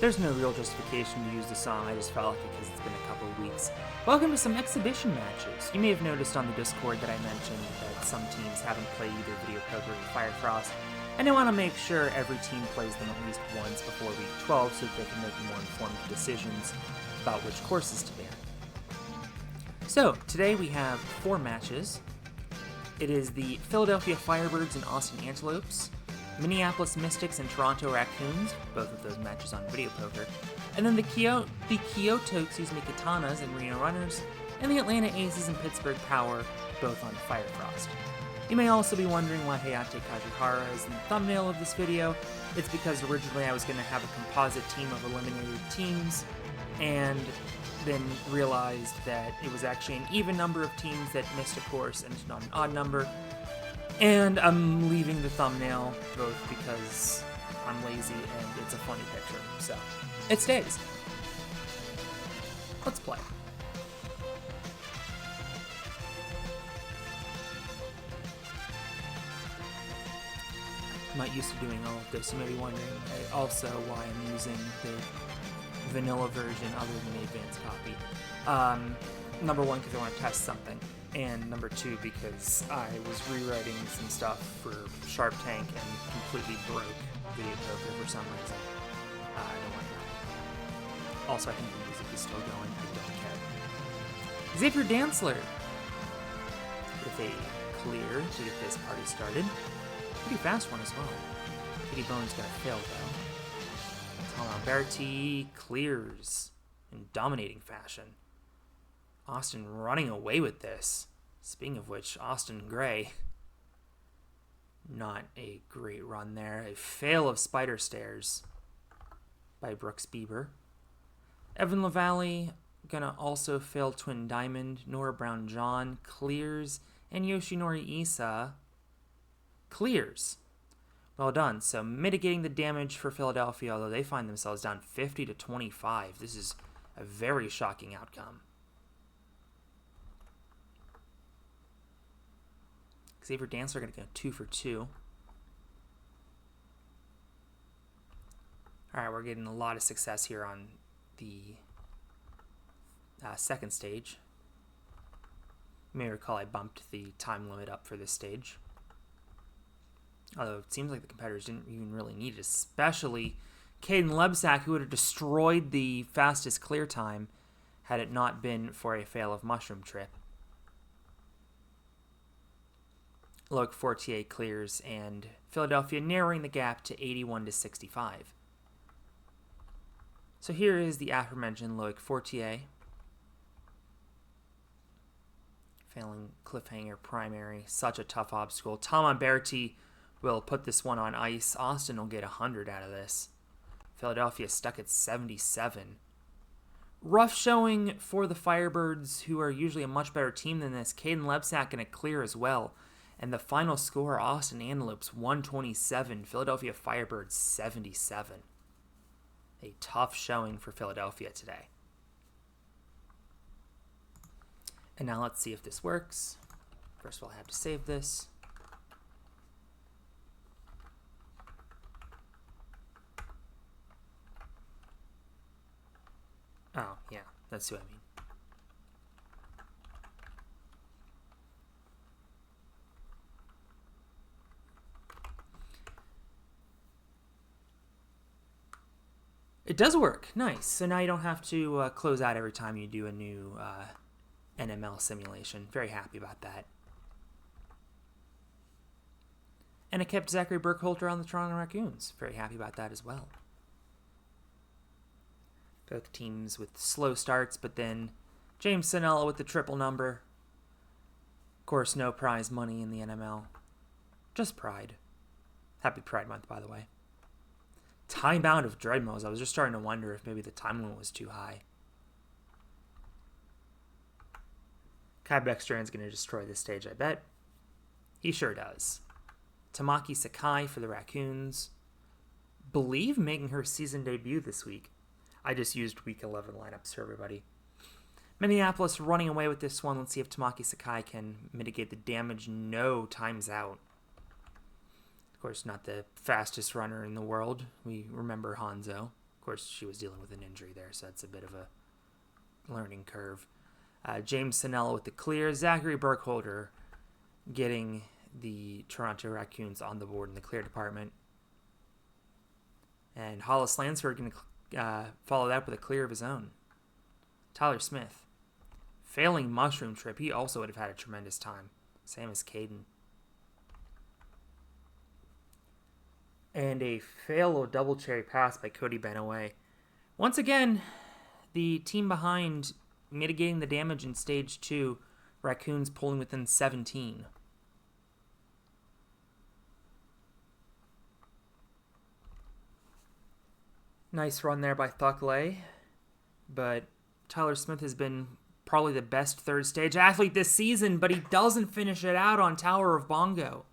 There's no real justification to use the song, I just felt like it because it's been a couple of weeks. Welcome to some exhibition matches. You may have noticed on the Discord that I mentioned that some teams haven't played either Videopoker or Firefrost, and I want to make sure every team plays them at least once before week 12 so that they can make more informed decisions about which courses to ban. So, today we have 4 matches. It is the Philadelphia Firebirds and Austin Antelopes, Minneapolis Mystics and Toronto Racoons, both of those matches on Videopoker, and then the Kyoto Katanas and Reno Runners, and the Atlanta Aces and Pittsburgh Power, both on Firefrost. You may also be wondering why Hayate Kajihara is in the thumbnail of this video. It's because originally I was going to have a composite team of eliminated teams, and then realized that it was actually an even number of teams that missed a course and not an odd number. And I'm leaving the thumbnail both because I'm lazy and it's a funny picture, so it stays. Let's play. I'm not used to doing all of this. You may be wondering also why I'm using the vanilla version other than the advanced copy. Number one, because I want to test something, and number two, because I was rewriting some stuff for Sharp Tank and completely broke Videopoker for some reason. I don't want to know. Also, I think the music is still going. I don't care. Xavier Dantzler with a clear to get this party started. Pretty fast one as well. Kitty Bone's gonna fail though. Tom Alberti clears in dominating fashion. Austin running away with this. Speaking of which, Austin Gray, not a great run there. A fail of Spider Stairs by Brooks Bieber. Evan LaValle gonna also fail Twin Diamond. Nora Brown John clears, and Yoshinori Isa clears. Well done. So mitigating the damage for Philadelphia, although they find themselves down 50-25. This is a very shocking outcome. Xavier Dantzler going to go 2 for 2. All right, we're getting a lot of success here on the second stage. You may recall I bumped the time limit up for this stage. Although it seems like the competitors didn't even really need it, especially Caden Lebsack, who would have destroyed the fastest clear time had it not been for a fail of Mushroom Trip. Loic Fortier clears, and Philadelphia narrowing the gap to 81-65. So here is the aforementioned Loic Fortier. Failing cliffhanger primary, such a tough obstacle. Tom Alberti will put this one on ice. Austin will get 100 out of this. Philadelphia stuck at 77. Rough showing for the Firebirds, who are usually a much better team than this. Caden Lebsack going to clear as well. And the final score, Austin Antelopes 127, Philadelphia Firebirds 77. A tough showing for Philadelphia today. And now let's see if this works. First of all, I have to save this. Oh, yeah, that's what I mean. It does work. Nice. So now you don't have to close out every time you do a new NML simulation. Very happy about that. And it kept Zachary Burkholter on the Toronto Racoons. Very happy about that as well. Both teams with slow starts, but then James Sanella with the triple number. Of course, no prize money in the NML. Just Pride. Happy Pride Month, by the way. Time bound of Dreadmos. I was just starting to wonder if maybe the time limit was too high. Kai Beckstrand's going to destroy this stage, I bet. He sure does. Tamaki Sakai for the Racoons. Believe making her season debut this week. I just used week 11 lineups for everybody. Minneapolis running away with this one. Let's see if Tamaki Sakai can mitigate the damage. No, time's out. Of course, not the fastest runner in the world. We remember Hanzo. Of course, she was dealing with an injury there, so that's a bit of a learning curve. James Sinella with the clear. Zachary Burkholder getting the Toronto Racoons on the board in the clear department. And Hollis Lansford going to follow that with a clear of his own. Tyler Smith. Failing mushroom trip. He also would have had a tremendous time. Same as Caden. And a fail double cherry pass by Cody Benaway. Once again, the team behind mitigating the damage in stage 2. Racoons pulling within 17. Nice run there by Thuckley. But Tyler Smith has been probably the best third stage athlete this season, but he doesn't finish it out on Tower of Bongo.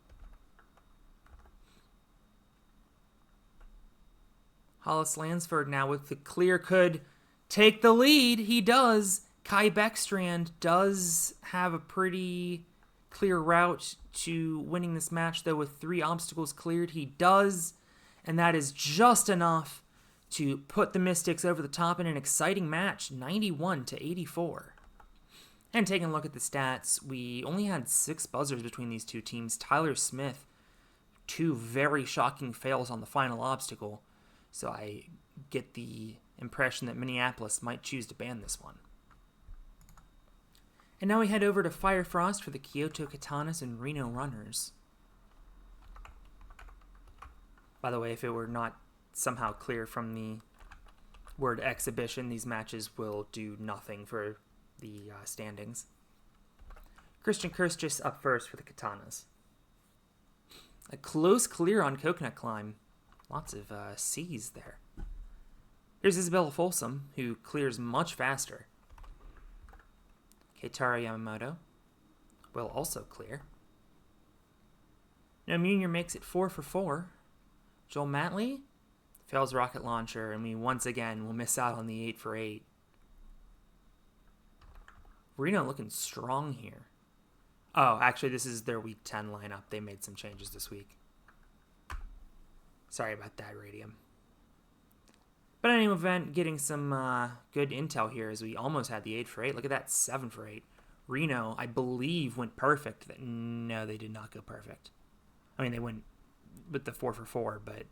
Hollis Lansford now with the clear could take the lead. He does. Kai Beckstrand does have a pretty clear route to winning this match, though, with 3 obstacles cleared. He does, and that is just enough to put the Mystics over the top in an exciting match, 91-84. And taking a look at the stats, we only had 6 buzzers between these two teams. Tyler Smith, 2 very shocking fails on the final obstacle. So I get the impression that Minneapolis might choose to ban this one. And now we head over to Firefrost for the Kyoto Katanas and Reno runners. By the way, if it were not somehow clear from the word exhibition, these matches will do nothing for the standings. Christian Kirstjus up first for the Katanas. A close clear on Coconut Climb. Lots of C's there. Here's Isabella Folsom, who clears much faster. Keitaro Yamamoto will also clear. Now Munier makes it 4 for 4. Joel Matley fails rocket launcher, and we once again will miss out on the 8 for 8. Reno looking strong here. Oh, actually, this is their Week 10 lineup. They made some changes this week. Sorry about that, Radium. But in any event, getting some good intel here as we almost had the 8 for 8. Look at that, 7 for 8. Reno, I believe, went perfect. No, they did not go perfect. I mean, they went with the 4 for 4, but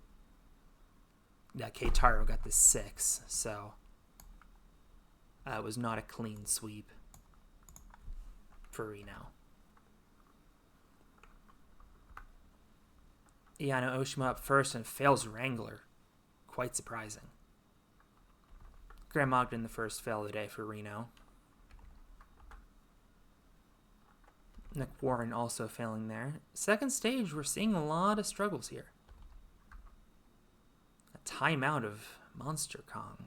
Keitaro got the 6, so it was not a clean sweep for Reno. Iano Oshima up first and fails Wrangler. Quite surprising. Graham Ogden the first fail of the day for Reno. Nick Warren also failing there. Second stage, we're seeing a lot of struggles here. A timeout of Monster Kong.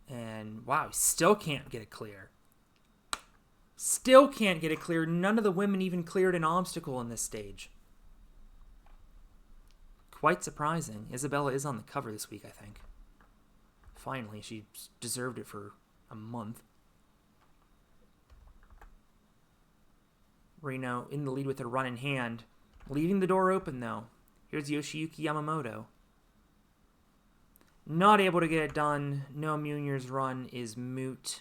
And wow, he still can't get it clear. Still can't get it clear. None of the women even cleared an obstacle in this stage. Quite surprising. Isabella is on the cover this week, I think. Finally, she deserved it for a month. Reno in the lead with a run in hand. Leaving the door open, though. Here's Yoshiyuki Yamamoto. Not able to get it done. Noah Munier's run is moot.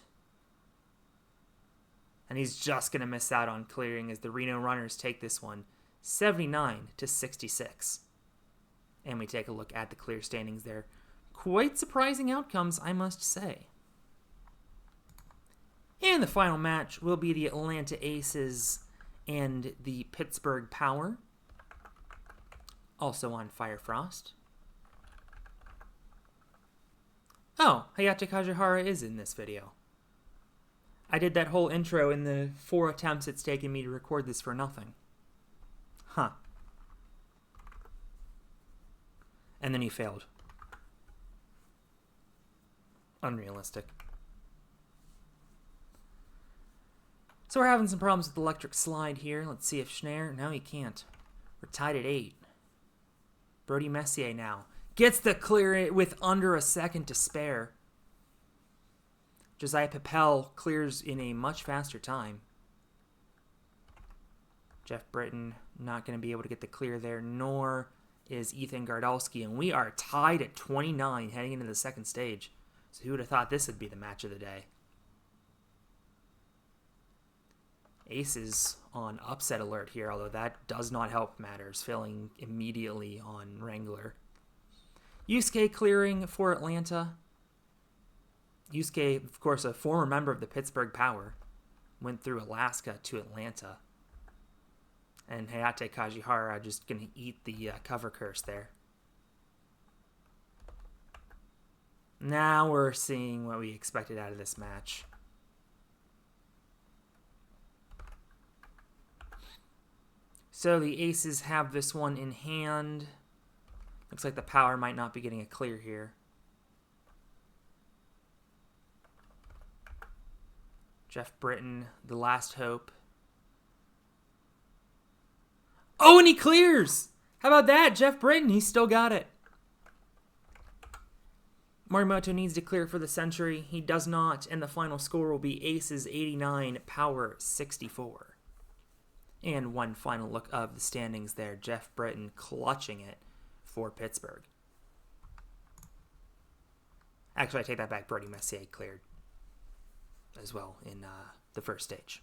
And he's just going to miss out on clearing as the Reno runners take this one 79-66. And we take a look at the clear standings there. Quite surprising outcomes, I must say. And the final match will be the Atlanta Aces and the Pittsburgh Power. Also on Firefrost. Oh, Hayate Kajihara is in this video. I did that whole intro in the 4 attempts it's taken me to record this for nothing. Huh. And then he failed. Unrealistic. So we're having some problems with the electric slide here. Let's see if Schneier... No, he can't. We're tied at 8. Brody Messier now gets the clear with under a second to spare. Josiah Papel clears in a much faster time. Jeff Britton not going to be able to get the clear there, nor is Ethan Gardalski, and we are tied at 29 heading into the second stage. So who would have thought this would be the match of the day? Ace is on upset alert here, although that does not help matters, failing immediately on Wrangler. Yusuke clearing for Atlanta. Yusuke, of course, a former member of the Pittsburgh Power, went through Alaska to Atlanta. And Hayate Kajihara just going to eat the cover curse there. Now we're seeing what we expected out of this match. So the aces have this one in hand. Looks like the Power might not be getting a clear here. Jeff Britton, the last hope. Oh, and he clears! How about that? Jeff Britton, he still got it. Morimoto needs to clear for the century. He does not, and the final score will be Aces 89, Power 64. And one final look of the standings there. Jeff Britton clutching it for Pittsburgh. Actually, I take that back. Brody Messier cleared as well in the first stage.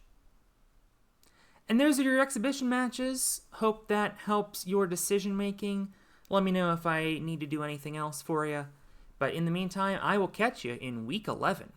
And those are your exhibition matches. Hope that helps your decision making. Let me know if I need to do anything else for you. But in the meantime, I will catch you in week 11.